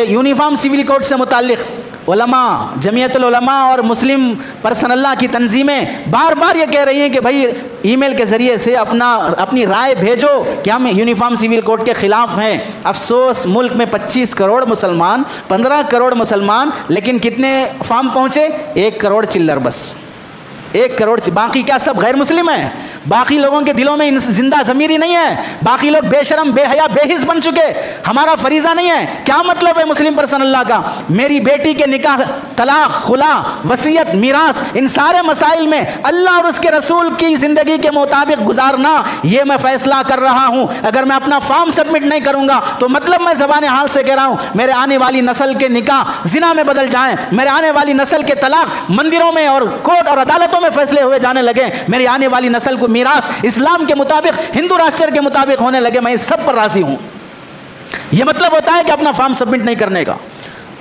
Uniform civil code से मुताल्लिक़ उलमा, जमीयतुल उलमा और मुस्लिम पर्सनल्लाह की तंजीमें बार बार ये कह रही हैं कि भाई ईमेल के ज़रिए से अपनी राय भेजो कि हम यूनिफॉर्म सिविल कोड के ख़िलाफ़ हैं। अफसोस, मुल्क में 25 करोड़ मुसलमान, 15 करोड़ मुसलमान, लेकिन कितने फॉर्म पहुँचे? 1 करोड़ चिल्लर, बस 1 करोड़। बाकी क्या सब गैर मुस्लिम हैं? बाकी लोगों के दिलों में जिंदा ज़मीरी नहीं है? बाकी लोग बेशरम, बेहया, बेहिस बन चुके? हमारा फरीज़ा नहीं है? क्या मतलब है मुस्लिम पर्सनल्लाह का? मेरी बेटी के निकाह, तलाक, खुला, वसीयत, मीरास, इन सारे मसाइल में अल्लाह और उसके रसूल की ज़िंदगी के मुताबिक गुजारना, ये मैं फ़ैसला कर रहा हूँ। अगर मैं अपना फॉर्म सबमिट नहीं करूँगा तो मतलब मैं ज़बान हाल से कह रहा हूँ, मेरे आने वाली नस्ल के निकाह ज़िना में बदल जाएँ, मेरे आने वाली नस्ल के तलाक मंदिरों में और कोर्ट और अदालतों में फैसले हुए जाने लगे, मेरी आने वाली नस्ल को मीरास इस्लाम के मुताबिक, हिंदू राष्ट्र के मुताबिक होने लगे, मैं इस सब पर राजी हूं। यह मतलब होता है कि अपना फॉर्म सबमिट नहीं करने का।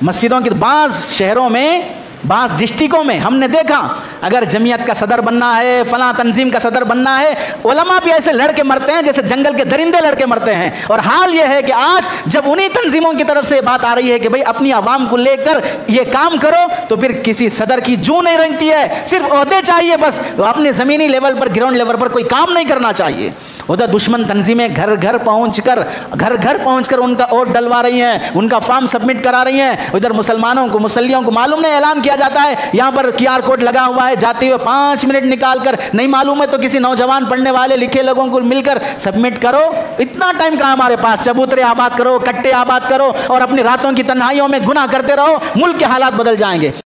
मस्जिदों के बाज़ शहरों में, बाज़ डिस्ट्रिक्टों में हमने देखा, अगर जमीयत का सदर बनना है, फलां तंजीम का सदर बनना है, उलमा भी ऐसे लड़के मरते हैं जैसे जंगल के दरिंदे लड़के मरते हैं। और हाल यह है कि आज जब उन्हीं तंजीमों की तरफ से बात आ रही है कि भाई अपनी आवाम को लेकर ये काम करो, तो फिर किसी सदर की जूं नहीं रंगती है, सिर्फ ओहदे चाहिए बस, अपने ज़मीनी लेवल पर, ग्राउंड लेवल पर कोई काम नहीं करना चाहिए। उधर दुश्मन तंजीमें घर घर पहुंचकर उनका वोट डलवा रही हैं, उनका फॉर्म सबमिट करा रही हैं। उधर मुसलमानों को, मुसल्लियों को मालूम नहीं, ऐलान किया जाता है यहाँ पर QR कोड लगा हुआ है, जाते हुए 5 मिनट निकाल कर, नहीं मालूम है तो किसी नौजवान पढ़ने वाले लिखे लोगों को मिलकर सबमिट करो। इतना टाइम कहाँ हमारे पास? चबूतरे आबाद करो, कट्टे आबाद करो और अपनी रातों की तन्हाइयों में गुनाह करते रहो, मुल्क के हालात बदल जाएंगे।